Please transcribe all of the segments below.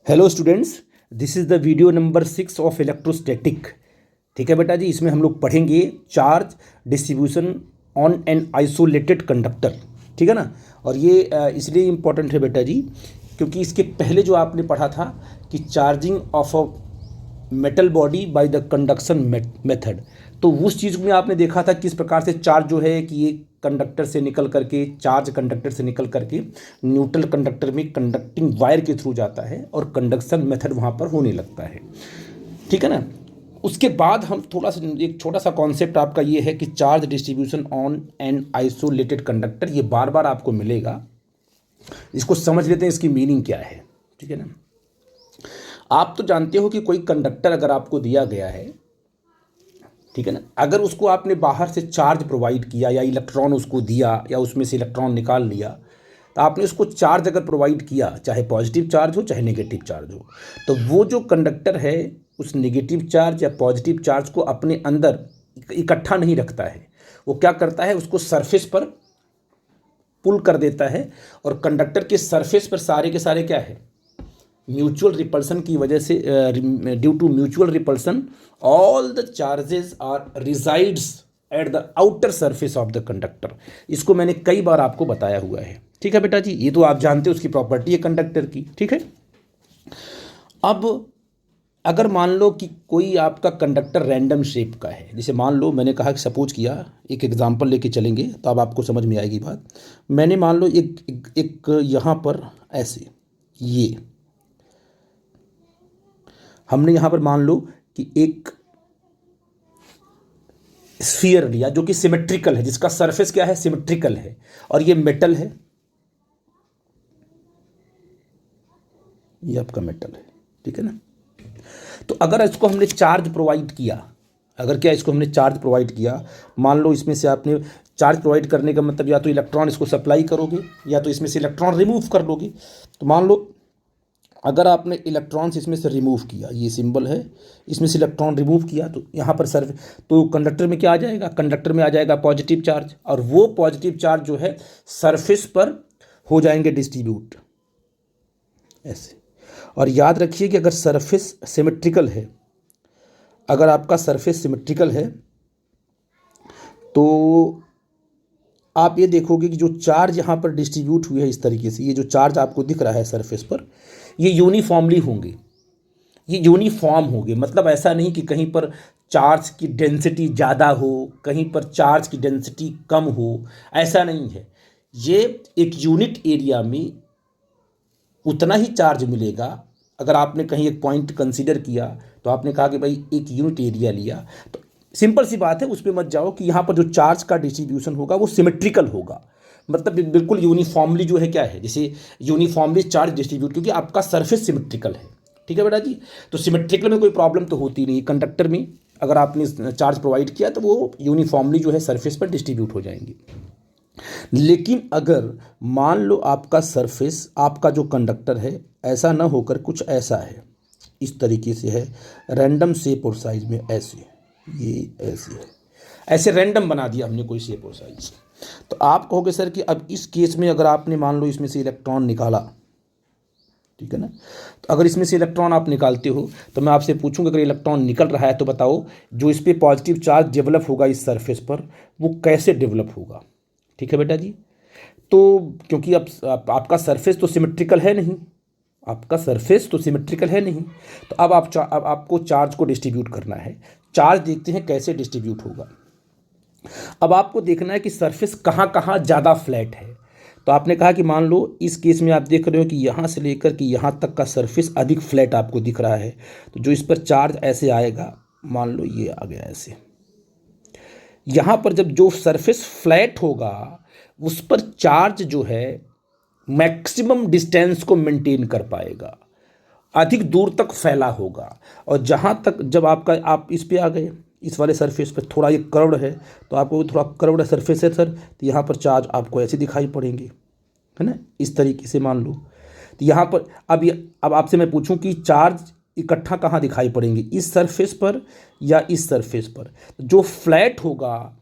Hello students, this is the video number 6 of electrostatic. ठीक है बेटा जी, इसमें हम लोग पढ़ेंगे charge distribution on an isolated conductor. ठीक है ना। और ये इसलिए इम्पोर्टेंट है बेटा जी क्योंकि इसके पहले जो आपने पढ़ा था कि charging of a metal body by the conduction method, तो उस चीज़ में आपने देखा था किस प्रकार से चार्ज जो है कि ये कंडक्टर से निकल करके चार्ज कंडक्टर से निकल करके न्यूट्रल कंडक्टर में कंडक्टिंग वायर के थ्रू जाता है और कंडक्शन मेथड वहाँ पर होने लगता है। ठीक है ना। उसके बाद हम थोड़ा सा एक छोटा सा कॉन्सेप्ट आपका ये है कि charge distribution on an isolated conductor, ये बार बार आपको मिलेगा। इसको समझ लेते हैं इसकी मीनिंग क्या है। ठीक है ना। आप तो जानते हो कि कोई कंडक्टर अगर आपको दिया गया है, ठीक है ना, अगर उसको आपने बाहर से चार्ज प्रोवाइड किया या इलेक्ट्रॉन उसको दिया या उसमें से इलेक्ट्रॉन निकाल लिया, तो आपने उसको चार्ज अगर प्रोवाइड किया, चाहे पॉजिटिव चार्ज हो चाहे नेगेटिव चार्ज हो, तो वो जो कंडक्टर है उस नेगेटिव चार्ज या पॉजिटिव चार्ज को अपने अंदर इकट्ठा नहीं रखता है। वो क्या करता है, उसको सरफेस पर पुल कर देता है और कंडक्टर के सरफेस पर सारे के सारे क्या है, म्यूचुअल रिपल्सन की वजह से, due to mutual repulsion all the charges are resides at the outer surface of the conductor. इसको मैंने कई बार आपको बताया हुआ है। ठीक है बेटा जी, ये तो आप जानते हो, उसकी प्रॉपर्टी है कंडक्टर की। ठीक है। अब अगर मान लो कि कोई आपका कंडक्टर रैंडम शेप का है, जैसे मान लो मैंने कहा कि सपोज किया, एक एग्जांपल लेके चलेंगे तो अब आपको समझ में आएगी बात। मैंने मान लो एक यहाँ पर ऐसे, ये हमने यहाँ पर मान लो कि एक स्फीयर लिया जो कि सिमेट्रिकल है, जिसका सरफेस क्या है, सिमेट्रिकल है, और ये मेटल है, ये आपका मेटल है। ठीक है ना। तो अगर इसको हमने चार्ज प्रोवाइड किया, अगर क्या इसको हमने चार्ज प्रोवाइड किया, मान लो इसमें से आपने चार्ज प्रोवाइड करने का मतलब या तो इलेक्ट्रॉन इसको सप्लाई करोगे या तो इसमें से इलेक्ट्रॉन रिमूव कर लोगे। तो मान लो अगर आपने इलेक्ट्रॉन्स इसमें से रिमूव किया, ये सिंबल है, इसमें से इलेक्ट्रॉन रिमूव किया, तो यहाँ पर तो कंडक्टर में क्या आ जाएगा, कंडक्टर में आ जाएगा पॉजिटिव चार्ज, और वो पॉजिटिव चार्ज जो है सरफेस पर हो जाएंगे डिस्ट्रीब्यूट ऐसे। और याद रखिए कि अगर सरफेस सिमेट्रिकल है, अगर आपका सरफेस सिमेट्रिकल है तो आप ये देखोगे कि जो चार्ज यहाँ पर डिस्ट्रीब्यूट हुए हैं इस तरीके से, ये जो चार्ज आपको दिख रहा है सरफेस पर, ये यूनिफॉर्मली होंगे, ये यूनिफॉर्म होंगे। मतलब ऐसा नहीं कि कहीं पर चार्ज की डेंसिटी ज़्यादा हो, कहीं पर चार्ज की डेंसिटी कम हो, ऐसा नहीं है। ये एक यूनिट एरिया में उतना ही चार्ज मिलेगा। अगर आपने कहीं एक पॉइंट कंसीडर किया तो आपने कहा कि भाई एक यूनिट एरिया लिया, तो सिंपल सी बात है, उसमें मत जाओ कि यहाँ पर जो चार्ज का डिस्ट्रीब्यूशन होगा वो सिमेट्रिकल होगा। मतलब बिल्कुल यूनिफॉर्मली जो है क्या है, जैसे यूनिफॉर्मली चार्ज डिस्ट्रीब्यूट, क्योंकि आपका सरफेस सिमेट्रिकल है। ठीक है बेटा जी। तो सिमेट्रिकल में कोई प्रॉब्लम तो होती नहीं, कंडक्टर में अगर आपने चार्ज प्रोवाइड किया तो वो यूनिफॉर्मली जो है सरफेस पर डिस्ट्रीब्यूट हो जाएंगे। लेकिन अगर मान लो आपका सरफेस, आपका जो कंडक्टर है, ऐसा ना होकर कुछ ऐसा है, इस तरीके से है, रैंडम शेप और साइज में ऐसे, ये ऐसे है, ऐसे रैंडम बना दिया हमने कोई शेप और साइज। तो आप कहोगे सर कि अब इस केस में अगर आपने मान लो इसमें से इलेक्ट्रॉन निकाला, ठीक है ना, तो अगर इसमें से इलेक्ट्रॉन आप निकालते हो तो मैं आपसे पूछूंगा अगर इलेक्ट्रॉन निकल रहा है तो बताओ जो इस पर पॉजिटिव चार्ज डेवलप होगा इस सरफेस पर, वो कैसे डेवलप होगा। ठीक है बेटा जी। तो क्योंकि अब आपका सरफेस तो सिमेट्रिकल है नहीं, आपका सरफेस तो सिमेट्रिकल है नहीं, तो अब अब आपको चार्ज को डिस्ट्रीब्यूट करना है। चार्ज देखते हैं कैसे डिस्ट्रीब्यूट होगा। अब आपको देखना है कि सरफेस कहाँ कहाँ ज़्यादा फ्लैट है। तो आपने कहा कि मान लो इस केस में आप देख रहे हो कि यहाँ से लेकर कि यहाँ तक का सरफेस अधिक फ्लैट आपको दिख रहा है, तो जो इस पर चार्ज ऐसे आएगा, मान लो ये आ गया ऐसे, यहाँ पर जब जो सरफेस फ्लैट होगा उस पर चार्ज जो है मैक्सिमम डिस्टेंस को मेंटेन कर पाएगा, अधिक दूर तक फैला होगा। और जहाँ तक जब आपका आप इस पे आ गए, इस वाले सरफेस पर थोड़ा ये कर्व्ड है, तो आपको थोड़ा कर्व्ड सरफेस है सर, तो यहाँ पर चार्ज आपको ऐसे दिखाई पड़ेंगे, है ना, इस तरीके से मान लो। तो यहाँ पर अब आपसे मैं पूछूं कि चार्ज इकट्ठा कहाँ दिखाई पड़ेंगे, इस सरफेस पर या इस सरफेस पर। जो फ्लैट होगा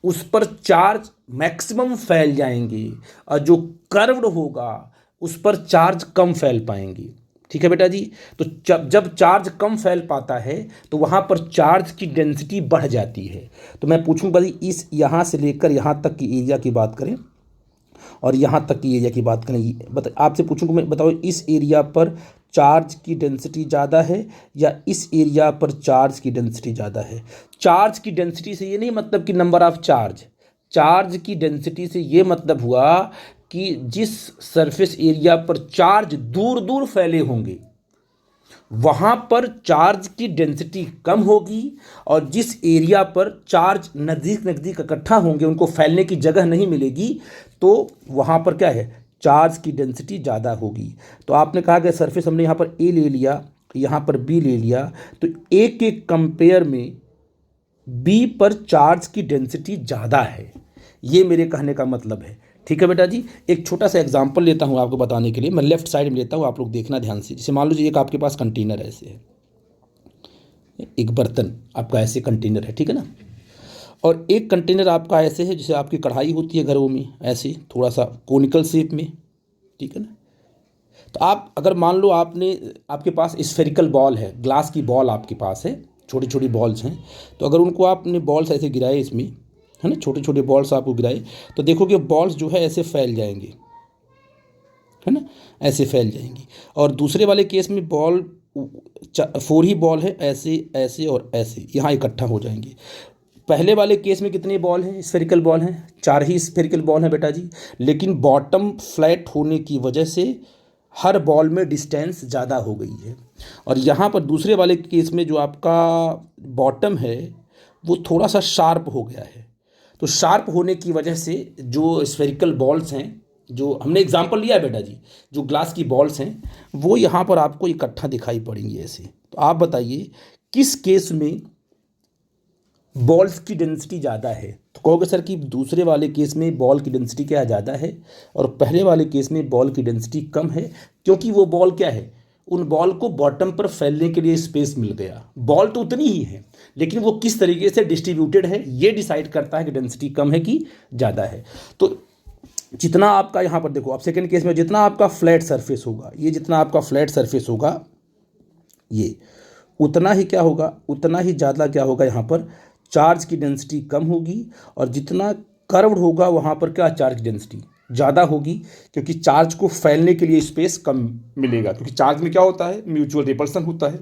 उस पर चार्ज मैक्सिमम फैल जाएंगे और जो कर्व्ड होगा उस पर चार्ज कम फैल पाएंगे। ठीक है बेटा जी। तो जब जब चार्ज कम फैल पाता है तो वहाँ पर चार्ज की डेंसिटी बढ़ जाती है। तो मैं पूछूंगा जी, इस यहाँ से लेकर यहाँ तक की एरिया की बात करें और यहाँ तक की एरिया की बात करें, आपसे पूछूंगा मैं, बताओ इस एरिया पर चार्ज की डेंसिटी ज़्यादा है या इस एरिया पर चार्ज की डेंसिटी ज़्यादा है। चार्ज की डेंसिटी से ये नहीं मतलब कि नंबर ऑफ चार्ज, चार्ज की डेंसिटी से ये मतलब हुआ कि जिस सरफेस एरिया पर चार्ज दूर दूर फैले होंगे वहाँ पर चार्ज की डेंसिटी कम होगी, और जिस एरिया पर चार्ज नज़दीक नज़दीक इकट्ठा होंगे, उनको फैलने की जगह नहीं मिलेगी, तो वहाँ पर क्या है, चार्ज की डेंसिटी ज़्यादा होगी। तो आपने कहा कि सरफेस हमने यहाँ पर ए ले लिया, यहाँ पर बी ले लिया, तो ए के कंपेयर में बी पर चार्ज की डेंसिटी ज़्यादा है, ये मेरे कहने का मतलब है। ठीक है बेटा जी। एक छोटा सा एग्जांपल लेता हूँ आपको बताने के लिए, मैं लेफ्ट साइड में लेता हूँ, आप लोग देखना ध्यान से। जैसे मान लीजिए एक आपके पास कंटेनर ऐसे है, एक बर्तन आपका ऐसे कंटेनर है, ठीक है ना, और एक कंटेनर आपका ऐसे है जैसे आपकी कढ़ाई होती है घरों में, ऐसे थोड़ा सा कोनिकल शेप में, ठीक है ना। तो आप अगर मान लो आपके पास स्फेरिकल बॉल है, ग्लास की बॉल आपके पास है, छोटी छोटी बॉल्स हैं, तो अगर उनको आपने बॉल्स ऐसे गिराए इसमें, है ना, छोटे छोटे बॉल्स आपको गिराए, तो देखोगे बॉल्स जो है ऐसे फैल जाएंगे, है ना, ऐसे फैल जाएंगी। और दूसरे वाले केस में बॉल 4 ही बॉल है, ऐसे ऐसे और ऐसे यहाँ इकट्ठा हो जाएंगे। पहले वाले केस में कितने बॉल हैं, स्फेरिकल बॉल हैं, 4 ही स्फेरिकल बॉल हैं बेटा जी, लेकिन बॉटम फ्लैट होने की वजह से हर बॉल में डिस्टेंस ज़्यादा हो गई है। और यहाँ पर दूसरे वाले केस में जो आपका बॉटम है वो थोड़ा सा शार्प हो गया है। तो शार्प होने की वजह से जो स्फेरिकल बॉल्स हैं, जो हमने एग्जांपल लिया है बेटा जी, जो ग्लास की बॉल्स हैं वो यहाँ पर आपको इकट्ठा दिखाई पड़ेंगी ऐसे। तो आप बताइए किस केस में बॉल्स की डेंसिटी ज़्यादा है। तो कहोगे सर कि दूसरे वाले केस में बॉल की डेंसिटी क्या ज़्यादा है और पहले वाले केस में बॉल की डेंसिटी कम है, क्योंकि वो बॉल क्या है, उन बॉल को बॉटम पर फैलने के लिए स्पेस मिल गया। बॉल तो उतनी ही है, लेकिन वो किस तरीके से डिस्ट्रीब्यूटेड है ये डिसाइड करता है कि डेंसिटी कम है कि ज़्यादा है। तो जितना आपका यहाँ पर देखो, आप सेकेंड केस में जितना आपका फ्लैट सरफेस होगा, ये जितना आपका फ्लैट सरफेस होगा, ये उतना ही क्या होगा, उतना ही ज़्यादा क्या होगा, यहाँ पर चार्ज की डेंसिटी कम होगी। और जितना कर्व्ड होगा वहाँ पर क्या, चार्ज डेंसिटी ज़्यादा होगी, क्योंकि चार्ज को फैलने के लिए स्पेस कम मिलेगा, क्योंकि चार्ज में क्या होता है, म्यूचुअल रिपल्सन होता है।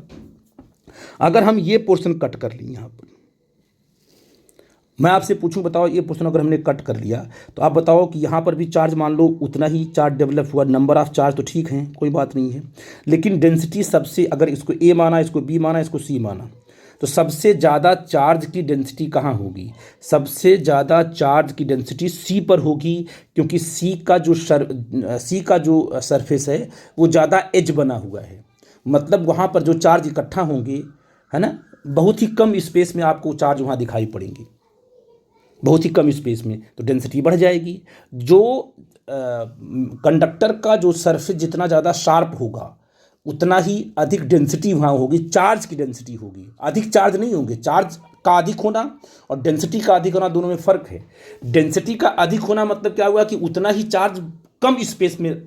अगर हम ये पोर्शन कट कर लें, यहाँ पर मैं आपसे पूछूं, बताओ ये पोर्शन अगर हमने कट कर लिया तो आप बताओ कि यहाँ पर भी चार्ज मान लो उतना ही चार्ज डेवलप हुआ, नंबर ऑफ चार्ज तो ठीक है, कोई बात नहीं है, लेकिन डेंसिटी सबसे, अगर इसको ए माना, इसको बी माना, इसको सी माना, तो सबसे ज़्यादा चार्ज की डेंसिटी कहाँ होगी, सबसे ज़्यादा चार्ज की डेंसिटी सी पर होगी, क्योंकि सी का जो सरफेस है वो ज़्यादा एज बना हुआ है। मतलब वहाँ पर जो चार्ज इकट्ठा होंगे, है ना, बहुत ही कम स्पेस में आपको चार्ज वहाँ दिखाई पड़ेंगे, बहुत ही कम स्पेस में, तो डेंसिटी बढ़ जाएगी। जो कंडक्टर का जो सरफेस जितना ज़्यादा शार्प होगा उतना ही अधिक डेंसिटी वहाँ होगी, चार्ज की डेंसिटी होगी, अधिक चार्ज नहीं होंगे। चार्ज का अधिक होना और डेंसिटी का अधिक होना दोनों में फ़र्क है। डेंसिटी का अधिक होना मतलब क्या हुआ कि उतना ही चार्ज कम स्पेस में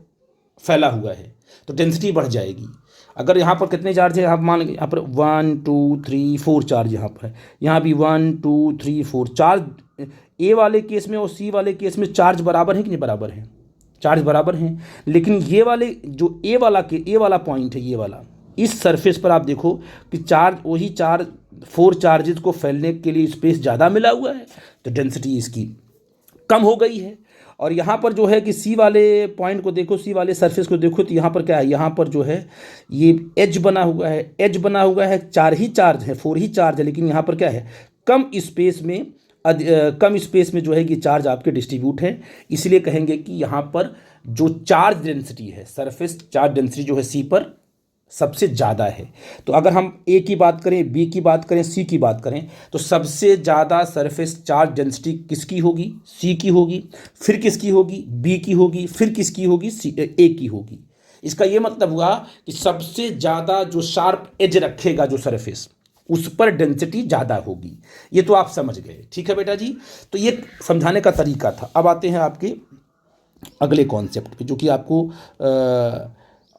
फैला हुआ है, तो डेंसिटी बढ़ जाएगी। अगर यहाँ पर कितने चार्ज है, आप मान लेंगे यहाँ पर 1 2 3 4 चार्ज यहाँ पर है, यहाँ भी 1 2 3 4 चार्ज। ए वाले केस में और सी वाले केस में चार्ज बराबर है कि नहीं बराबर है, चार्ज बराबर हैं। लेकिन ये वाले जो ए वाला पॉइंट है, ये वाला, इस सरफेस पर आप देखो कि चार्ज, वही चार्ज 4 चार्जेस को फैलने के लिए स्पेस ज़्यादा मिला हुआ है, तो डेंसिटी इसकी कम हो गई है। और यहाँ पर जो है कि सी वाले पॉइंट को देखो, सी वाले सरफेस को देखो, तो यहाँ पर क्या है, यहाँ पर जो है ये एज बना हुआ है, 4 ही चार्ज है, 4 ही चार्ज है, लेकिन यहाँ पर क्या है, कम स्पेस में जो है कि चार्ज आपके डिस्ट्रीब्यूट हैं। इसलिए कहेंगे कि यहाँ पर जो चार्ज डेंसिटी है, सरफेस चार्ज डेंसिटी जो है सी पर सबसे ज़्यादा है। तो अगर हम ए की बात करें, बी की बात करें, सी की बात करें, तो सबसे ज़्यादा सरफेस चार्ज डेंसिटी किसकी होगी, सी की होगी, फिर किसकी होगी, बी की होगी, फिर किसकी होगी, ए की होगी। इसका ये मतलब हुआ कि सबसे ज़्यादा जो शार्प एज रखेगा जो सरफेस, उस पर डेंसिटी ज़्यादा होगी। ये तो आप समझ गए, ठीक है बेटा जी। तो ये समझाने का तरीका था। अब आते हैं आपके अगले कॉन्सेप्ट पे, जो कि आपको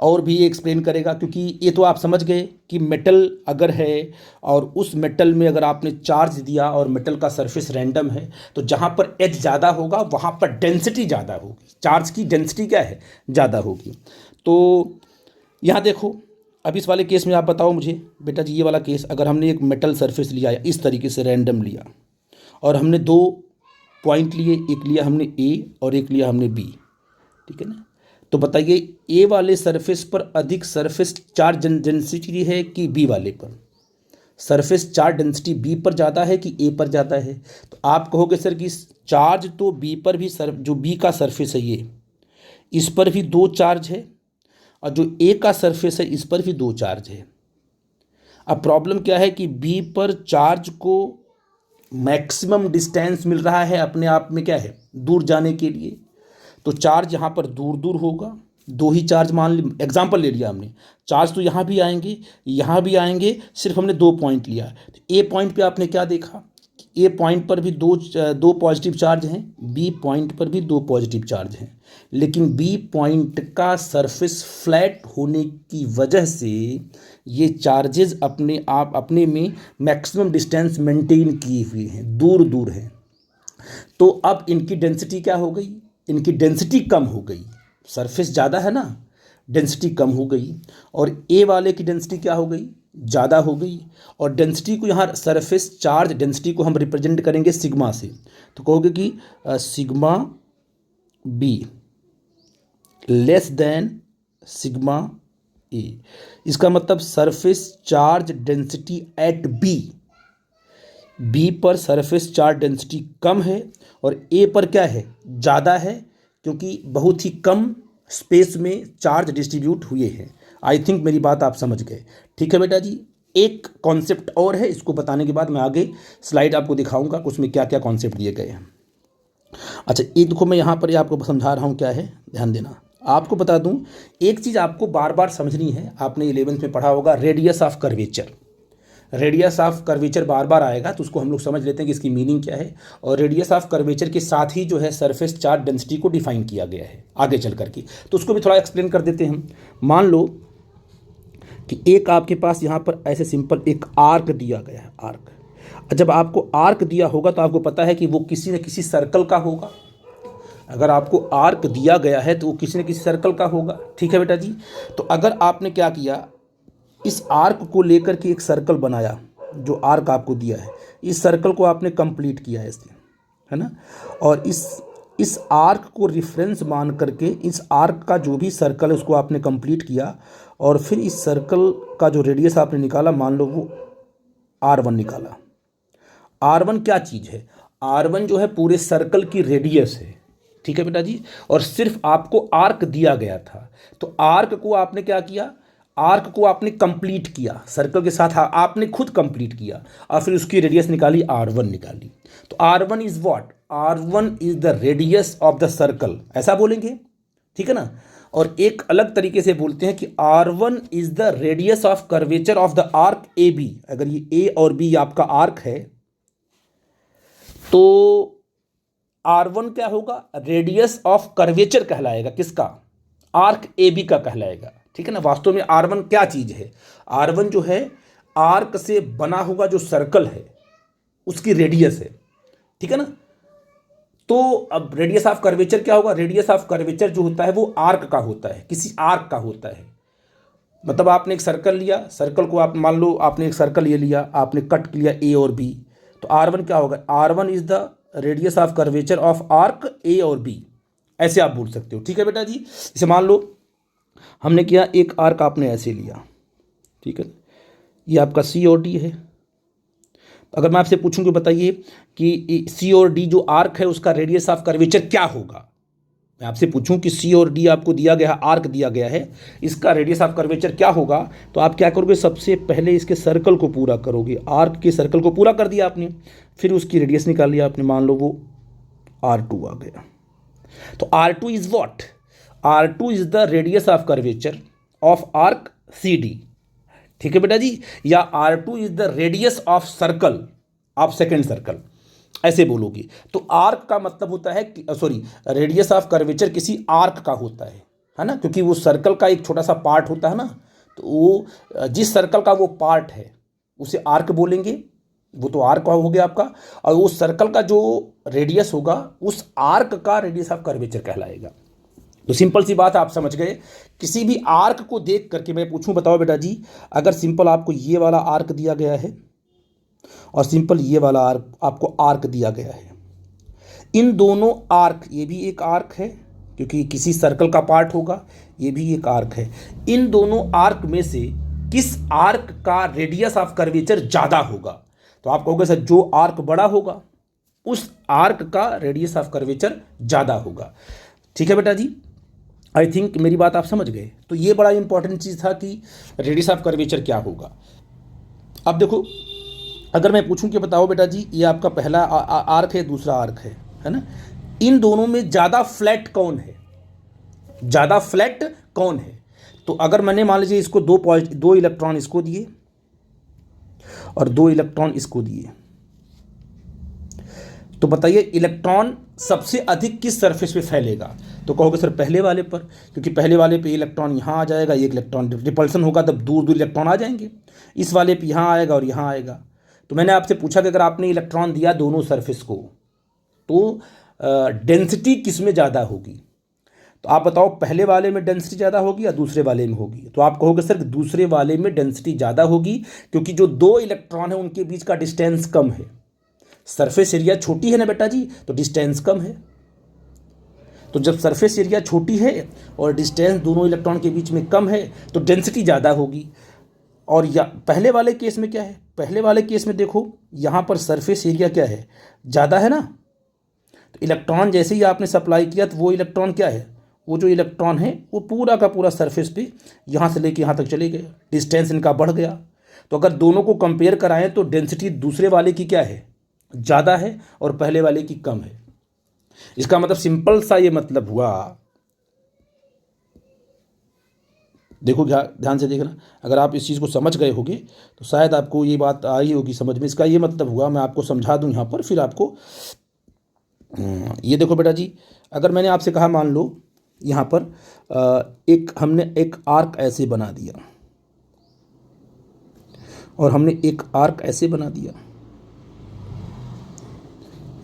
और भी ये एक्सप्लेन करेगा, क्योंकि ये तो आप समझ गए कि मेटल अगर है और उस मेटल में अगर आपने चार्ज दिया और मेटल का सरफेस रैंडम है, तो जहाँ पर एच ज़्यादा होगा वहाँ पर डेंसिटी ज़्यादा होगी, चार्ज की डेंसिटी क्या है, ज़्यादा होगी। तो यहाँ देखो, अब इस वाले केस में आप बताओ मुझे बेटा जी, ये वाला केस अगर हमने एक मेटल सरफेस लिया इस तरीके से रैंडम लिया और हमने दो पॉइंट लिए, एक लिया हमने ए और एक लिया हमने बी, ठीक है ना, तो बताइए ए वाले सरफेस पर अधिक सरफेस चार्ज डेंसिटी है कि बी वाले पर? सरफेस चार्ज डेंसिटी बी पर ज़्यादा है कि ए पर ज़्यादा है? तो आप कहोगे सर कि चार्ज तो बी पर भी, जो बी का सरफेस है ये, इस पर भी दो चार्ज है और जो ए का सरफेस है इस पर भी दो चार्ज है। अब प्रॉब्लम क्या है कि बी पर चार्ज को मैक्सिमम डिस्टेंस मिल रहा है अपने आप में क्या है, दूर जाने के लिए, तो चार्ज यहाँ पर दूर दूर होगा। दो ही चार्ज मान ली, एग्जाम्पल ले लिया हमने, चार्ज तो यहाँ भी आएंगे यहाँ भी आएंगे, सिर्फ हमने दो पॉइंट लिया। तो ए पॉइंट पे आपने क्या देखा, ए पॉइंट पर भी दो पॉजिटिव चार्ज हैं, बी पॉइंट पर भी दो पॉजिटिव चार्ज हैं, लेकिन बी पॉइंट का सरफेस फ्लैट होने की वजह से ये चार्जेस अपने में मैक्सिमम डिस्टेंस मेंटेन किए हुए हैं, दूर दूर हैं। तो अब इनकी डेंसिटी क्या हो गई, इनकी डेंसिटी कम हो गई, सरफेस ज़्यादा है ना, डेंसिटी कम हो गई, और ए वाले की डेंसिटी क्या हो गई, ज़्यादा हो गई। और डेंसिटी को यहाँ सरफेस चार्ज डेंसिटी को हम रिप्रेजेंट करेंगे सिग्मा से, तो कहोगे कि sigma B less than sigma A. इसका मतलब surface charge density at B पर सरफेस चार्ज डेंसिटी कम है और ए पर क्या है, ज़्यादा है, क्योंकि बहुत ही कम स्पेस में चार्ज डिस्ट्रीब्यूट हुए हैं। आई थिंक मेरी बात आप समझ गए, ठीक है बेटा जी। एक कॉन्सेप्ट और है, इसको बताने के बाद मैं आगे स्लाइड आपको दिखाऊंगा उसमें क्या क्या कॉन्सेप्ट दिए गए हैं। अच्छा, ये देखो मैं यहाँ पर ये आपको समझा रहा हूँ क्या है, ध्यान देना। आपको बता दूँ एक चीज़ आपको बार बार समझनी है, आपने 11th में पढ़ा होगा radius of curvature. Radius of curvature बार बार आएगा तो उसको हम लोग समझ लेते हैं कि इसकी मीनिंग क्या है। और रेडियस ऑफ कर्वेचर के साथ ही जो है सरफेस चार्ज डेंसिटी को डिफाइन किया गया है आगे चल करके, तो उसको भी थोड़ा एक्सप्लेन कर देते हैं। मान लो कि एक आपके पास यहाँ पर ऐसे सिंपल एक आर्क दिया गया है, आर्क। जब आपको आर्क दिया होगा तो आपको पता है कि वो किसी न किसी सर्कल का होगा। अगर आपको आर्क दिया गया है तो वो किसी न किसी सर्कल का होगा, ठीक है बेटा जी। तो अगर आपने क्या किया, इस आर्क को लेकर के एक सर्कल बनाया, जो आर्क आपको दिया है इस सर्कल को आपने कंप्लीट किया है इसने, है ना। और इस आर्क को रेफरेंस मान करके इस आर्क का जो भी सर्कल है उसको आपने कंप्लीट किया, और फिर इस सर्कल का जो रेडियस आपने निकाला, मान लो वो R1 निकाला। R1 क्या चीज़ है, R1 जो है पूरे सर्कल की रेडियस है, ठीक है बेटा जी। और सिर्फ आपको आर्क दिया गया था, तो आर्क को आपने क्या किया, आर्क को आपने कंप्लीट किया, सर्कल के साथ आपने खुद कंप्लीट किया और फिर उसकी रेडियस निकाली, R1 निकाली। तो R1 is what, R1 is the radius of the circle, ऐसा बोलेंगे, ठीक है ना। और एक अलग तरीके से बोलते हैं कि R1 is the radius of curvature of the arc AB। अगर ये A और B आपका आर्क है तो R1 क्या होगा, रेडियस ऑफ कर्वेचर कहलाएगा, किसका, आर्क AB का कहलाएगा, ठीक है ना। वास्तव में R1 क्या चीज़ है, R1 जो है आर्क से बना हुआ जो सर्कल है उसकी रेडियस है, ठीक है ना। तो अब रेडियस ऑफ कर्वेचर क्या होगा, रेडियस ऑफ कर्वेचर जो होता है वो आर्क का होता है, किसी आर्क का होता है। मतलब आपने एक सर्कल लिया, सर्कल को आप मान लो आपने एक सर्कल ये लिया, आपने कट किया A और B, तो R1 क्या होगा, R1 is the radius of curvature of arc A और B, ऐसे आप बोल सकते हो, ठीक है बेटा जी। जैसे मान लो हमने किया, एक आर्क आपने ऐसे लिया, ठीक है, ये आपका C और D है। अगर मैं आपसे पूछूं कि बताइए कि C और D जो आर्क है उसका रेडियस ऑफ कर्वेचर क्या होगा, मैं आपसे पूछूं कि C और D आपको दिया गया है, आर्क दिया गया है, इसका रेडियस ऑफ कर्वेचर क्या होगा, तो आप क्या करोगे, सबसे पहले इसके सर्कल को पूरा करोगे, आर्क के सर्कल को पूरा कर दिया आपने, फिर उसकी रेडियस निकाल लिया आपने, मान लो वो R2 आ गया। तो R2 is what, R2 is the radius of curvature of arc CD, ठीक है बेटा जी। या R2 is the radius of circle of second circle, ऐसे बोलोगे। तो आर्क का मतलब होता है कि रेडियस ऑफ कर्वेचर किसी आर्क का होता है, है ना, क्योंकि वो सर्कल का एक छोटा सा पार्ट होता है ना, तो वो जिस सर्कल का वो पार्ट है उसे आर्क बोलेंगे, वो तो आर्क हो गया आपका। और उस सर्कल का जो रेडियस होगा उस आर्क का रेडियस ऑफ कर्वेचर कहलाएगा। तो सिंपल सी बात है, आप समझ गए। किसी भी आर्क को देख करके मैं पूछूं, बताओ बेटा जी, अगर सिंपल आपको ये वाला आर्क दिया गया है और सिंपल ये वाला आर्क आपको आर्क दिया गया है, इन दोनों आर्क, ये भी एक आर्क है क्योंकि किसी सर्कल का पार्ट होगा, ये भी एक आर्क है, इन दोनों आर्क में से किस आर्क का रेडियस ऑफ कर्वेचर ज़्यादा होगा? तो आप कहोगे सर जो आर्क बड़ा होगा उस आर्क का रेडियस ऑफ कर्वेचर ज़्यादा होगा। ठीक है बेटा जी, आई थिंक मेरी बात आप समझ गए। तो ये बड़ा इंपॉर्टेंट चीज़ था कि रेडियस ऑफ कर्वेचर क्या होगा। अब देखो, अगर मैं पूछूं कि बताओ बेटा जी, ये आपका पहला आर्क है, दूसरा आर्क है ना, इन दोनों में ज़्यादा फ्लैट कौन है? ज़्यादा फ्लैट कौन है? तो अगर मैंने मान लीजिए इसको दो इलेक्ट्रॉन इसको दिए और 2 इलेक्ट्रॉन इसको दिए, तो बताइए इलेक्ट्रॉन सबसे अधिक किस सरफेस पे फैलेगा? तो कहोगे सर पहले वाले पर, क्योंकि पहले वाले पे इलेक्ट्रॉन यहाँ आ जाएगा, एक इलेक्ट्रॉन रिपल्सन होगा, तब दूर दूर इलेक्ट्रॉन आ जाएंगे। इस वाले पे यहाँ आएगा और यहाँ आएगा। तो मैंने आपसे पूछा कि अगर आपने इलेक्ट्रॉन दिया दोनों सरफेस को, तो डेंसिटी किस में ज़्यादा होगी? तो आप बताओ पहले वाले में डेंसिटी ज़्यादा होगी या दूसरे वाले में होगी? तो आप कहोगे सर दूसरे वाले में डेंसिटी ज़्यादा होगी, क्योंकि जो 2 इलेक्ट्रॉन है उनके बीच का डिस्टेंस कम है। सरफेस एरिया छोटी है ना बेटा जी, तो डिस्टेंस कम है। तो जब सरफेस एरिया छोटी है और डिस्टेंस दोनों इलेक्ट्रॉन के बीच में कम है तो डेंसिटी ज़्यादा होगी। और या पहले वाले केस में क्या है? पहले वाले केस में देखो यहाँ पर सरफेस एरिया क्या है, ज़्यादा है ना। तो इलेक्ट्रॉन जैसे ही आपने सप्लाई किया तो वो इलेक्ट्रॉन क्या है, वो जो इलेक्ट्रॉन है वो पूरा का पूरा सरफेस पे यहाँ से लेके यहाँ तक चले गए, डिस्टेंस इनका बढ़ गया। तो अगर दोनों को कंपेयर कराएं तो डेंसिटी दूसरे वाले की क्या है, ज़्यादा है, और पहले वाले की कम है। इसका मतलब सिंपल सा ये मतलब हुआ, देखो ध्यान से देखना, अगर आप इस चीज़ को समझ गए होगे तो शायद आपको ये बात आई होगी समझ में। इसका ये मतलब हुआ, मैं आपको समझा दूं यहाँ पर, फिर आपको ये देखो बेटा जी, अगर मैंने आपसे कहा मान लो यहाँ पर हमने एक आर्क ऐसे बना दिया और हमने एक आर्क ऐसे बना दिया,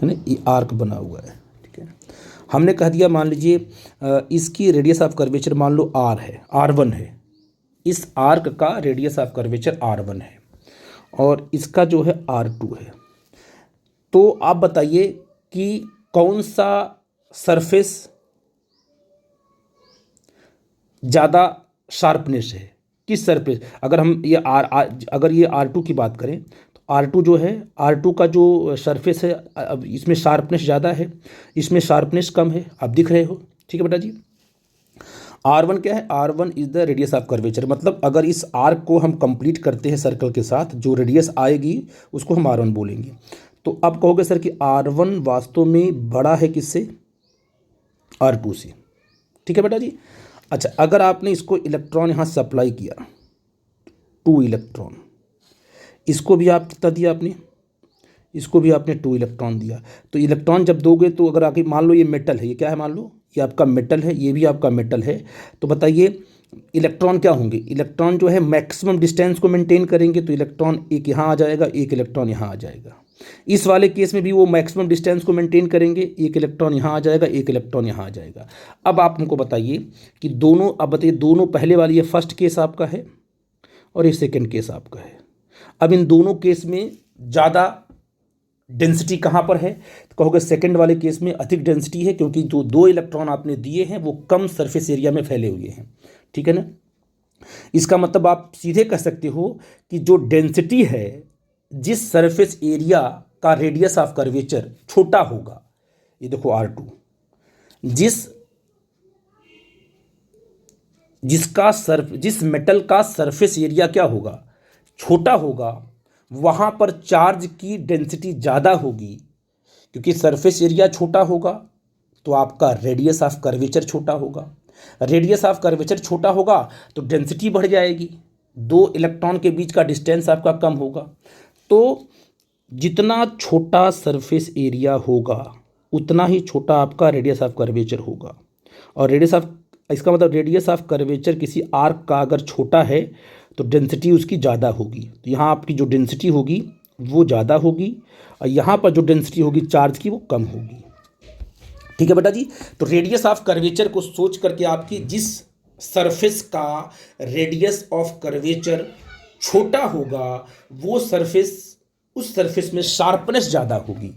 है ना, ये आर्क बना हुआ है, ठीक है। हमने कह दिया मान लीजिए इसकी रेडियस ऑफ कर्वेचर मान लो r है, r1 है, इस आर्क का रेडियस ऑफ कर्वेचर r1 है और इसका जो है r2 है। तो आप बताइए कि कौन सा सरफेस ज़्यादा शार्पनेस है, किस सरफेस? अगर हम ये अगर ये R2 की बात करें तो R2 जो है, R2 का जो सरफेस है अब इसमें शार्पनेस ज़्यादा है, इसमें शार्पनेस कम है, आप दिख रहे हो, ठीक है बेटा जी। R1 क्या है? R1 is the radius of curvature. मतलब अगर इस आर्क को हम कंप्लीट करते हैं सर्कल के साथ, जो रेडियस आएगी उसको हम R1 बोलेंगे। तो अब कहोगे सर कि R1 वास्तव में बड़ा है किससे? R2 से, ठीक है बेटा जी। अच्छा, अगर आपने इसको इलेक्ट्रॉन यहाँ सप्लाई किया 2 इलेक्ट्रॉन, इसको भी आप कितना दिया आपने, इसको भी आपने 2 इलेक्ट्रॉन दिया। तो इलेक्ट्रॉन जब दोगे तो अगर आके मान लो ये मेटल है, ये क्या है मान लो, ये आपका मेटल है, ये भी आपका मेटल है, तो बताइए इलेक्ट्रॉन क्या होंगे? इलेक्ट्रॉन जो है मैक्सिमम डिस्टेंस को मेंटेन करेंगे, तो इलेक्ट्रॉन एक यहाँ आ जाएगा, एक इलेक्ट्रॉन यहाँ आ जाएगा। इस वाले केस में भी वो मैक्सिमम डिस्टेंस को मेंटेन करेंगे, एक इलेक्ट्रॉन यहाँ आ जाएगा, एक इलेक्ट्रॉन यहाँ आ जाएगा। अब आप हमको बताइए कि दोनों, अब बताइए दोनों, पहले वाली ये फर्स्ट केस आपका है और ये सेकंड केस आपका है। अब इन दोनों केस में ज़्यादा डेंसिटी कहाँ पर है? तो कहोगे सेकंड वाले केस में अधिक डेंसिटी है, क्योंकि जो 2 इलेक्ट्रॉन आपने दिए हैं वो कम सरफेस एरिया में फैले हुए हैं, ठीक है ना। इसका मतलब आप सीधे कह सकते हो कि जो डेंसिटी है, जिस सरफेस एरिया का रेडियस ऑफ कर्वेचर छोटा होगा, ये देखो R2, जिस मेटल का सरफेस एरिया क्या होगा, छोटा होगा, वहाँ पर चार्ज की डेंसिटी ज़्यादा होगी, क्योंकि सरफेस एरिया छोटा होगा तो आपका रेडियस ऑफ कर्वेचर छोटा होगा। रेडियस ऑफ कर्वेचर छोटा होगा तो डेंसिटी बढ़ जाएगी, 2 इलेक्ट्रॉन के बीच का डिस्टेंस आपका कम होगा। तो जितना छोटा सरफेस एरिया होगा उतना ही छोटा आपका रेडियस ऑफ कर्वेचर होगा, और रेडियस ऑफ इसका मतलब रेडियस ऑफ कर्वेचर किसी आर्क का अगर छोटा है तो डेंसिटी उसकी ज़्यादा होगी। तो यहाँ आपकी जो डेंसिटी होगी वो ज़्यादा होगी और यहाँ पर जो डेंसिटी होगी चार्ज की वो कम होगी। ठीक है बेटा जी। तो रेडियस ऑफ कर्वेचर को सोच करके आपकी जिस सरफेस का रेडियस ऑफ कर्वेचर छोटा होगा वो सरफेस, उस सरफेस में शार्पनेस ज़्यादा होगी।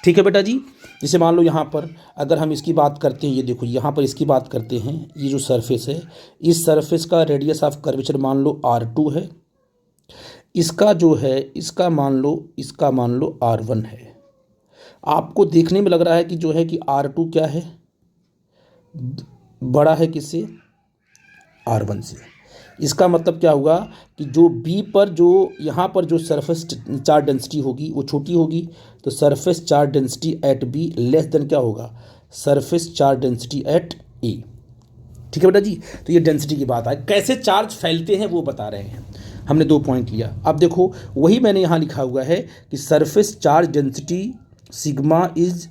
ठीक है बेटा जी। जैसे मान लो यहाँ पर अगर हम इसकी बात करते हैं, ये देखो यहाँ पर इसकी बात करते हैं, ये जो सरफेस है इस सरफेस का रेडियस ऑफ कर्वेचर मान लो R2 है, इसका जो है इसका मान लो R1 है। आपको देखने में लग रहा है कि जो है कि R2 क्या है, बड़ा है किससे, R1 से। इसका मतलब क्या हुआ कि जो बी पर जो यहाँ पर जो सरफेस चार्ज डेंसिटी होगी वो छोटी होगी, तो surface charge density at B less then क्या होगा, सरफेस चार्ज डेंसिटी एट ए। ठीक है बेटा जी। तो ये डेंसिटी की बात है, कैसे चार्ज फैलते हैं वो बता रहे हैं। हमने 2 पॉइंट लिया। अब देखो वही मैंने यहाँ लिखा हुआ है कि surface charge density sigma is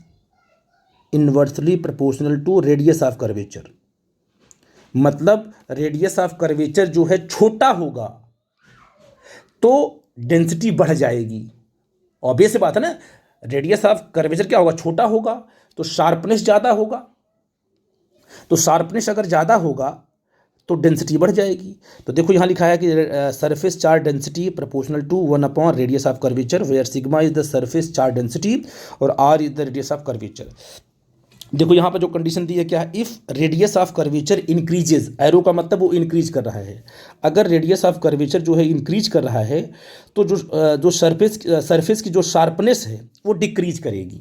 inversely proportional to radius of curvature. मतलब रेडियस ऑफ कर्वेचर जो है छोटा होगा तो डेंसिटी बढ़ जाएगी। ऑब्वियस बात है ना, रेडियस ऑफ कर्वेचर क्या होगा, छोटा होगा तो शार्पनेस ज़्यादा होगा, तो शार्पनेस अगर ज़्यादा होगा तो डेंसिटी बढ़ जाएगी। तो देखो यहाँ लिखा है कि surface charge density proportional to 1 radius of curvature where sigma is the surface charge density और R is the radius of curvature. देखो यहाँ पर जो कंडीशन दी है क्या है, if radius of curvature increases, arrow का मतलब वो इंक्रीज कर रहा है। अगर रेडियस ऑफ कर्वेचर जो है इंक्रीज कर रहा है तो जो सरफेस की जो शार्पनेस है वो डिक्रीज करेगी,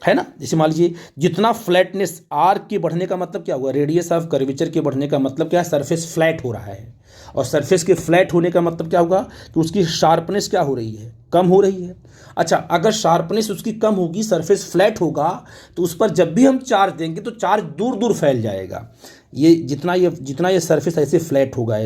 है ना। जैसे मान लीजिए जितना फ्लैटनेस आर के बढ़ने का मतलब क्या हुआ, रेडियस ऑफ कर्वेचर के बढ़ने का मतलब क्या है, सरफेस फ्लैट हो रहा है। और सरफेस के फ्लैट होने का मतलब क्या होगा कि उसकी शार्पनेस क्या हो रही है, कम हो रही है। अच्छा, अगर शार्पनेस उसकी कम होगी, सरफेस फ्लैट होगा, तो उस पर जब भी हम चार्ज देंगे तो चार्ज दूर दूर फैल जाएगा। ये जितना ये सरफेस ऐसे फ्लैट होगा,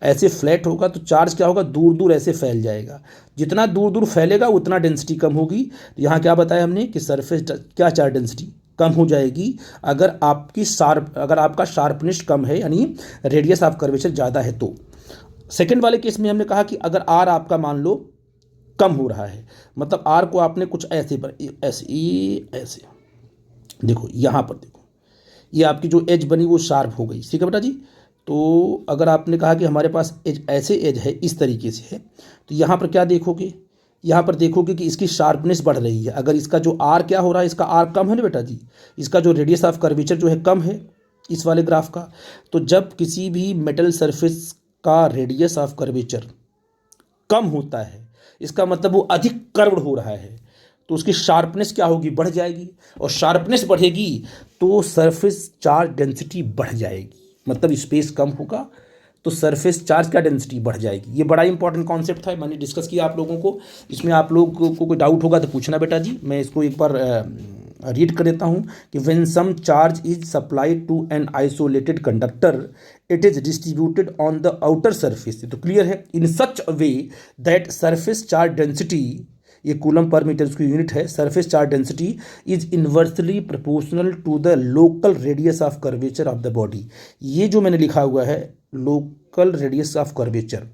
ऐसे फ्लैट होगा तो चार्ज क्या होगा, दूर दूर ऐसे फैल जाएगा। जितना दूर दूर फैलेगा उतना डेंसिटी कम होगी। तो यहाँ क्या बताया हमने कि सरफेस क्या चार्ज डेंसिटी कम हो जाएगी अगर आपका शार्पनेस कम है, यानी रेडियस ऑफ कर्वेचर ज़्यादा है। तो सेकेंड वाले केस में हमने कहा कि अगर आर आपका मान लो कम हो रहा है, मतलब आर को आपने कुछ ऐसे देखो, यहाँ पर देखो ये आपकी जो एज बनी वो शार्प हो गई। ठीक है बेटा जी। तो अगर आपने कहा कि हमारे पास ऐसे एज है, इस तरीके से है, तो यहाँ पर क्या देखोगे, यहाँ पर देखोगे कि इसकी शार्पनेस बढ़ रही है। अगर इसका जो आर क्या हो रहा है, इसका आर कम है ना बेटा जी, इसका जो रेडियस ऑफ कर्वेचर जो है कम है इस वाले ग्राफ का। तो जब किसी भी मेटल सरफेस का रेडियस ऑफ कर्वेचर कम होता है, इसका मतलब वो अधिक कर्व्ड हो रहा है, तो उसकी शार्पनेस क्या होगी, बढ़ जाएगी। और शार्पनेस बढ़ेगी तो सरफेस चार्ज डेंसिटी बढ़ जाएगी, मतलब स्पेस कम होगा तो सरफेस चार्ज का डेंसिटी बढ़ जाएगी। ये बड़ा इंपॉर्टेंट कॉन्सेप्ट था, मैंने डिस्कस किया आप लोगों को। इसमें आप लोग को कोई डाउट होगा तो पूछना बेटा जी। मैं इसको एक बार रीड कर देता हूँ कि when some charge is supplied to an isolated conductor it is distributed on the outer surface. तो क्लियर है, in such a way that surface charge density, ये कूलम पर मीटर उसकी यूनिट है, surface charge density is inversely proportional to the local radius of curvature of the body. ये जो मैंने लिखा हुआ है लोकल रेडियस ऑफ कर्वेचर,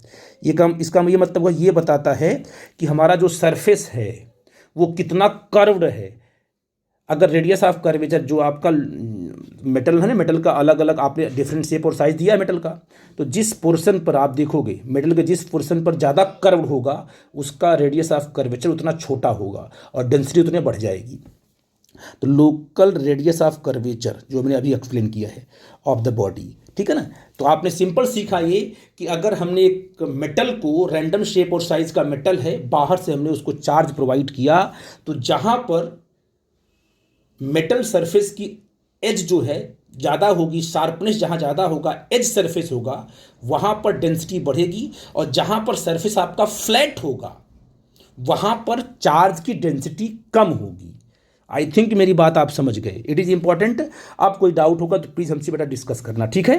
इसका ये मतलब ये बताता है कि हमारा जो सरफेस है वो कितना कर्व्ड है। अगर रेडियस ऑफ कर्वेचर जो आपका मेटल है ना, मेटल का अलग अलग आपने डिफरेंट शेप और साइज दिया है मेटल का, तो जिस पोर्शन पर आप देखोगे मेटल के जिस पोर्शन पर ज़्यादा कर्व्ड होगा उसका रेडियस ऑफ कर्वेचर उतना छोटा होगा और डेंसिटी उतने बढ़ जाएगी। तो लोकल रेडियस ऑफ कर्वेचर जो मैंने अभी एक्सप्लेन किया है ऑफ द बॉडी, ठीक है ना। तो आपने सिंपल सीखा ये कि अगर हमने एक मेटल को, रैंडम शेप और साइज का मेटल है, बाहर से हमने उसको चार्ज प्रोवाइड किया, तो जहाँ पर मेटल सरफेस की एज जो है ज़्यादा होगी, शार्पनेस जहाँ ज़्यादा होगा, एज सरफेस होगा, वहाँ पर डेंसिटी बढ़ेगी। और जहाँ पर सरफेस आपका फ्लैट होगा वहाँ पर चार्ज की डेंसिटी कम होगी। आई थिंक मेरी बात आप समझ गए। It is important. आप कोई डाउट होगा तो प्लीज़ हमसे बेटा डिस्कस करना, ठीक है।